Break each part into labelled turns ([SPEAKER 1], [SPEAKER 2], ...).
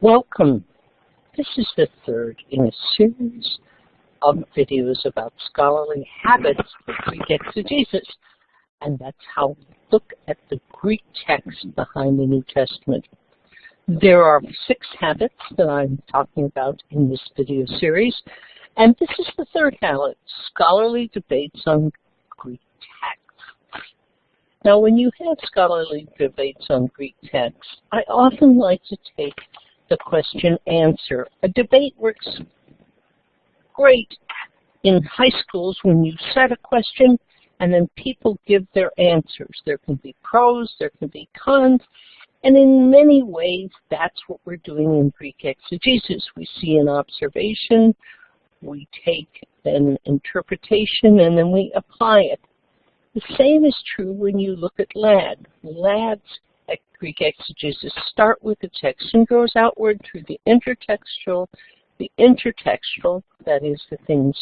[SPEAKER 1] Welcome. This is the third in a series of videos about scholarly habits for Greek exegesis, and that's how we look at the Greek text behind the New Testament. There are 6 habits that I'm talking about in this video series, and this is the third habit, scholarly debates on Greek text. Now, when you have scholarly debates on Greek text, I often like to take the question-answer. A debate works great in high schools when you set a question and then people give their answers. There can be pros, there can be cons, and in many ways that's what we're doing in Greek exegesis. We see an observation, we take an interpretation, and then we apply it. The same is true when you look at LAD. LAD's Greek exegesis start with the text and goes outward through the intertextual, that is the things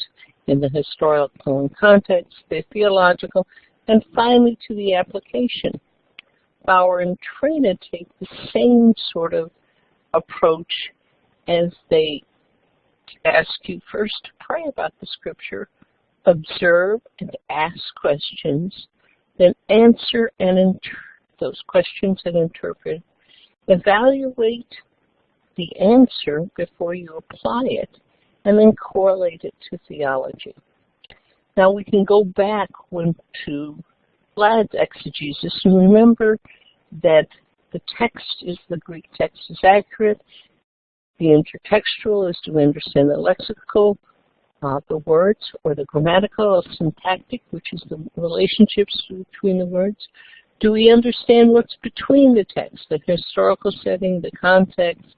[SPEAKER 1] in the historical and context, the theological, and finally to the application. Bauer and Traina take the same sort of approach as they ask you first to pray about the scripture, observe and ask questions, then answer and interpret those questions and interpret. Evaluate the answer before you apply it, and then correlate it to theology. Now we can go back to Vlad's exegesis and remember that the text is the Greek text is accurate. The intertextual is to understand the lexical, the words, or the grammatical or syntactic, which is the relationships between the words. Do we understand what's between the text, the historical setting, the context,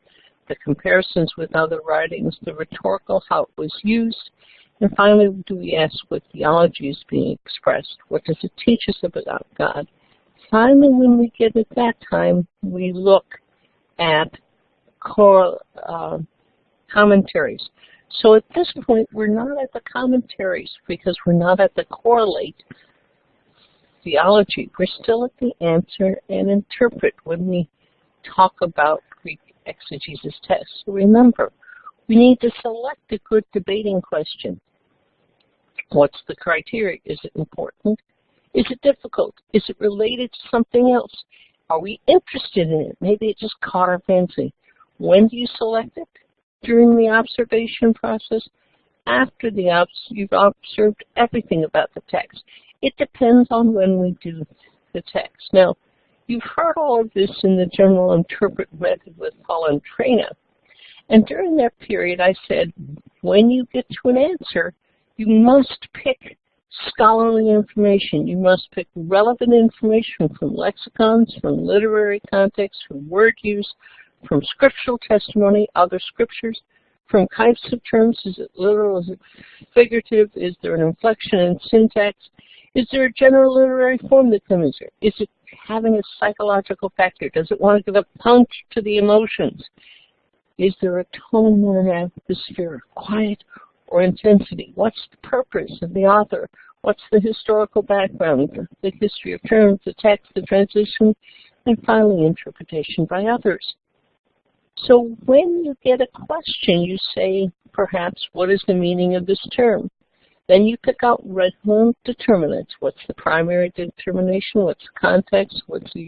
[SPEAKER 1] the comparisons with other writings, the rhetorical, how it was used? And finally, do we ask what theology is being expressed? What does it teach us about God? Finally, when we get at that time, we look at commentaries. So at this point, we're not at the commentaries because we're not at the correlate theology. We're still at the answer and interpret when we talk about Greek exegesis text. So remember, we need to select a good debating question. What's the criteria? Is it important? Is it difficult? Is it related to something else? Are we interested in it? Maybe it just caught our fancy. When do you select it? During the observation process? After you've observed everything about the text? It depends on when we do the text. Now, you've heard all of this in the general interpret method with Bauer Traina. And during that period, I said, when you get to an answer, you must pick scholarly information. You must pick relevant information from lexicons, from literary context, from word use, from scriptural testimony, other scriptures, from types of terms. Is it literal? Is it figurative? Is there an inflection in syntax? Is there a general literary form that comes here? Is it having a psychological factor? Does it want to give a punch to the emotions? Is there a tone or an atmosphere, quiet or intensity? What's the purpose of the author? What's the historical background, the history of terms, the text, the transition, and finally interpretation by others? So when you get a question, you say, perhaps, what is the meaning of this term? Then you pick out relevant determinants. What's the primary determination? What's the context? What's the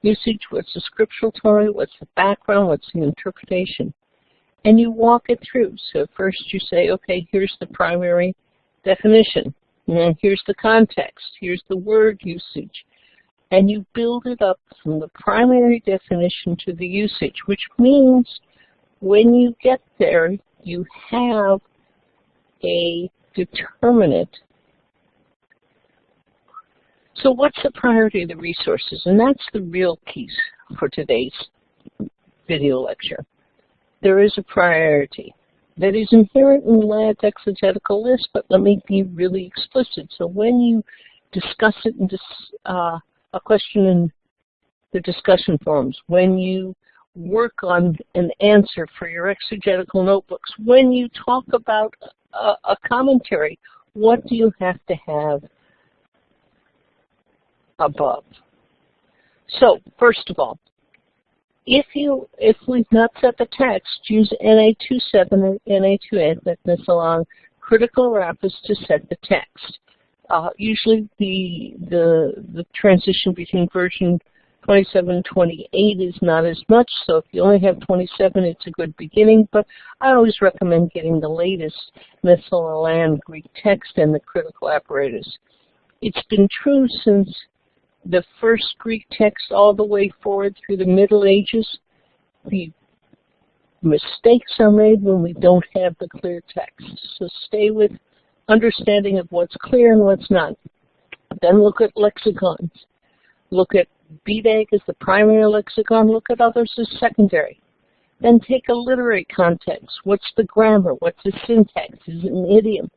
[SPEAKER 1] usage? What's the scriptural story? What's the background? What's the interpretation? And you walk it through. So first you say, okay, here's the primary definition. And then here's the context. Here's the word usage. And you build it up from the primary definition to the usage, which means when you get there, you have a determinant. So what's the priority of the resources? And that's the real piece for today's video lecture. There is a priority that is inherent in LAD's exegetical list, but let me be really explicit. So when you discuss it in a question in the discussion forums, when you work on an answer for your exegetical notebooks, when you talk about a commentary, what do you have to have above? So, first of all, If we've not set the text, use NA27 or NA28, that along critical wrappers to set the text. Usually the transition between version 27 and 28 is not as much, so if you only have 27, it's a good beginning, but I always recommend getting the latest Miscellanean Greek text and the critical apparatus. It's been true since the first Greek text all the way forward through the Middle Ages. The mistakes are made when we don't have the clear text. So stay with understanding of what's clear and what's not. Then look at lexicons. Look at BDAG as the primary lexicon. Look at others as secondary. Then take a literary context. What's the grammar? What's the syntax? Is it an idiom?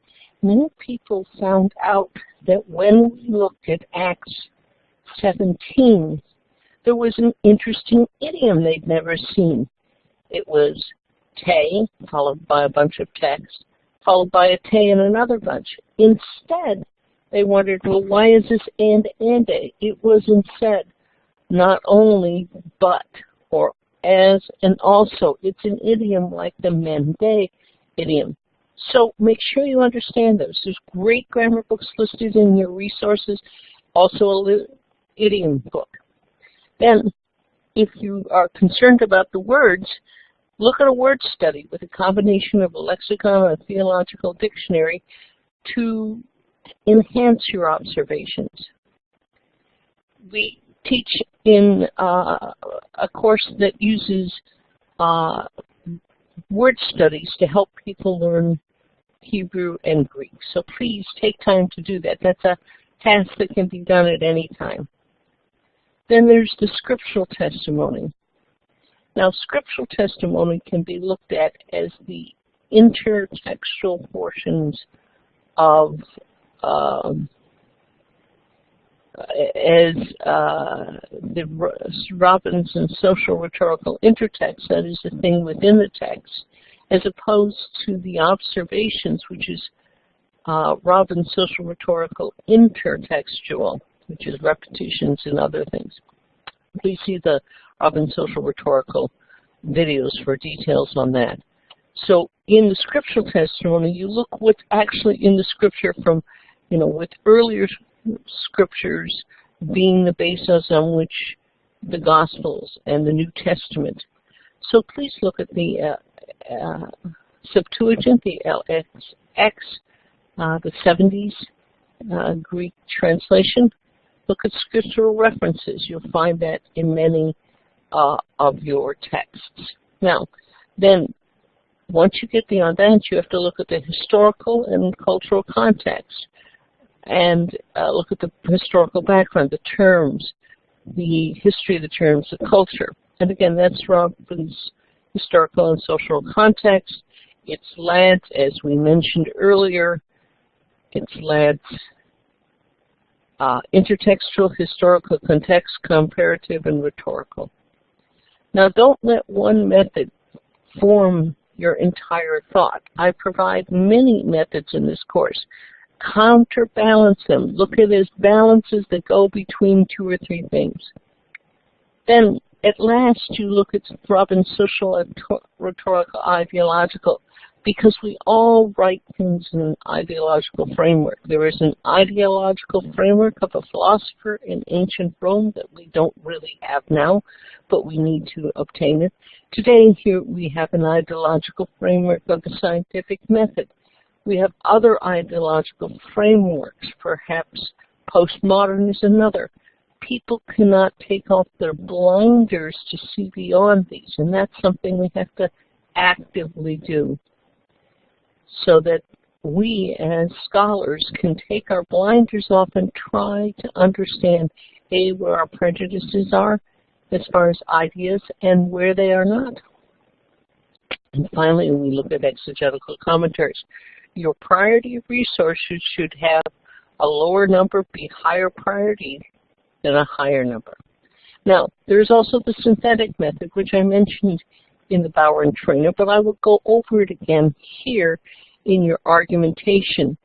[SPEAKER 1] Many people found out that when we looked at Acts 17, there was an interesting idiom they'd never seen. It was te, followed by a bunch of text, followed by a te and another bunch. Instead, they wondered, well, why is this and a? It was instead not only but, or as, and also. It's an idiom like the mende idiom. So make sure you understand those. There's great grammar books listed in your resources, also an idiom book. Then, if you are concerned about the words, look at a word study with a combination of a lexicon and a theological dictionary to enhance your observations. We teach in a course that uses word studies to help people learn Hebrew and Greek. So please take time to do that. That's a task that can be done at any time. Then there's the scriptural testimony. Now, scriptural testimony can be looked at as the intertextual portions of the Robinson social rhetorical intertext, that is the thing within the text, as opposed to the observations, which is Robin's social rhetorical intertextual, which is repetitions and other things. Please see the Robin social rhetorical videos for details on that. So in the scriptural testimony, you look what's actually in the scripture from, with earlier scriptures being the basis on which the Gospels and the New Testament. So please look at the Septuagint, the LXX, the 70s Greek translation. Look at scriptural references. You'll find that in many of your texts. Now, then, once you get beyond that, you have to look at the historical and cultural context and look at the historical background, the terms, the history of the terms, the culture. And again, that's Robin's historical and social context. It's Ladd's, as we mentioned earlier, it's Ladd's intertextual, historical, context, comparative, and rhetorical. Now, don't let one method form your entire thought. I provide many methods in this course. Counterbalance them. Look at it as balances that go between two or three things. Then, at last, you look at Robin's social rhetorical ideological, because we all write things in an ideological framework. There is an ideological framework of a philosopher in ancient Rome that we don't really have now, but we need to obtain it. Today, here we have an ideological framework of the scientific method. We have other ideological frameworks, perhaps postmodern is another. People cannot take off their blinders to see beyond these, and that's something we have to actively do, so that we as scholars can take our blinders off and try to understand, A, where our prejudices are as far as ideas and where they are not. And finally, we look at exegetical commentaries. Your priority of resources should have a lower number be higher priority than a higher number. Now, there's also the synthetic method, which I mentioned in the Bauer and Traina, but I will go over it again here in your argumentation.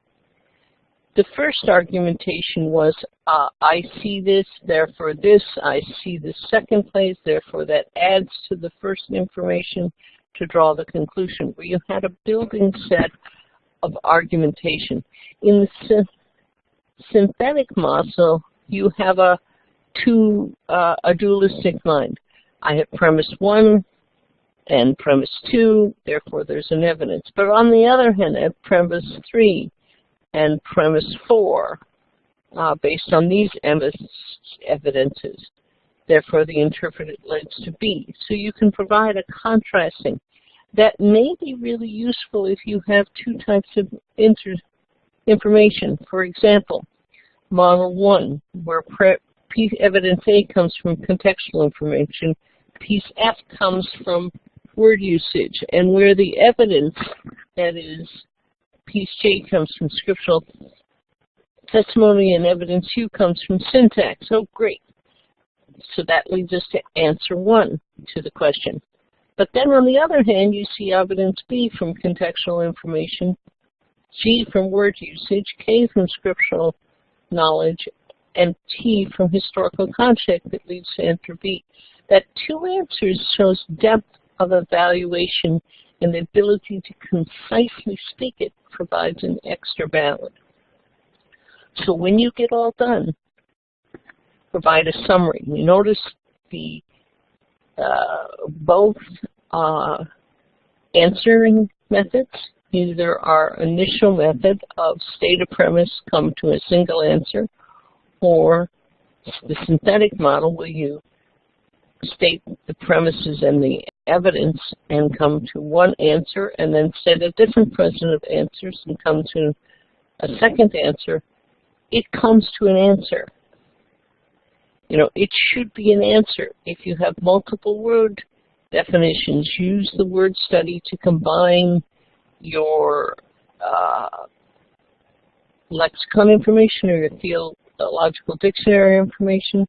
[SPEAKER 1] The first argumentation was, I see this, therefore this, I see the second place, therefore that adds to the first information to draw the conclusion, where you had a building set of argumentation. In the synthetic model, you have a dualistic mind. I have premise 1 and premise 2, therefore there's an evidence. But on the other hand, I have premise 3 and premise 4, based on these evidences. Therefore, the interpreted leads to B. So you can provide a contrasting. That may be really useful if you have two types of information. For example, model 1, where piece evidence A comes from contextual information, piece F comes from word usage, and where the evidence, that is, piece J comes from scriptural testimony and evidence U comes from syntax. Oh, great. So that leads us to answer 1 to the question. But then on the other hand, you see evidence B from contextual information, G from word usage, K from scriptural knowledge, and T from historical context that leads to answer B. That 2 answers shows depth of evaluation, and the ability to concisely speak it provides an extra ballot. So when you get all done, provide a summary. You notice the both answering methods, either our initial method of state a premise, come to a single answer, or the synthetic model where you state the premises and the evidence and come to one answer, and then state a different set of answers and come to a second answer. It comes to an answer. You know, it should be an answer. If you have multiple word definitions, use the word study to combine your lexicon information or your theological dictionary information.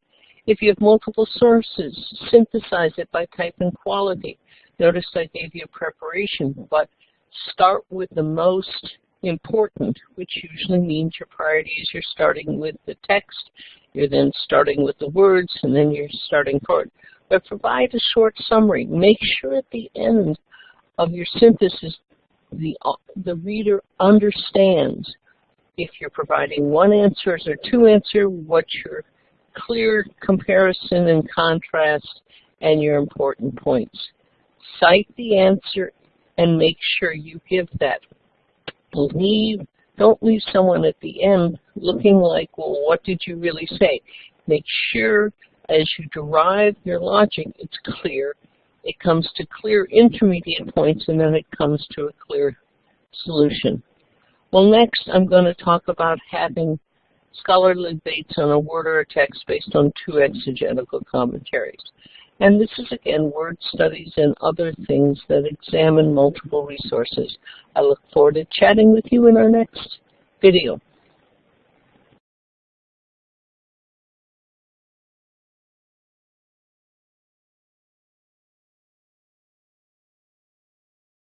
[SPEAKER 1] If you have multiple sources, synthesize it by type and quality. Notice I gave you a preparation, but start with the most important, which usually means your priority is you're starting with the text, you're then starting with the words, and then you're starting forward. But provide a short summary. Make sure at the end of your synthesis the reader understands if you're providing one answer or two answers, what your clear comparison and contrast and your important points. Cite the answer and make sure you give that. Don't leave someone at the end looking like, well, what did you really say? Make sure as you derive your logic, it's clear. It comes to clear intermediate points, and then it comes to a clear solution. Well, next I'm going to talk about having scholarly debates on a word or a text based on 2 exegetical commentaries. And this is, again, word studies and other things that examine multiple resources. I look forward to chatting with you in our next video.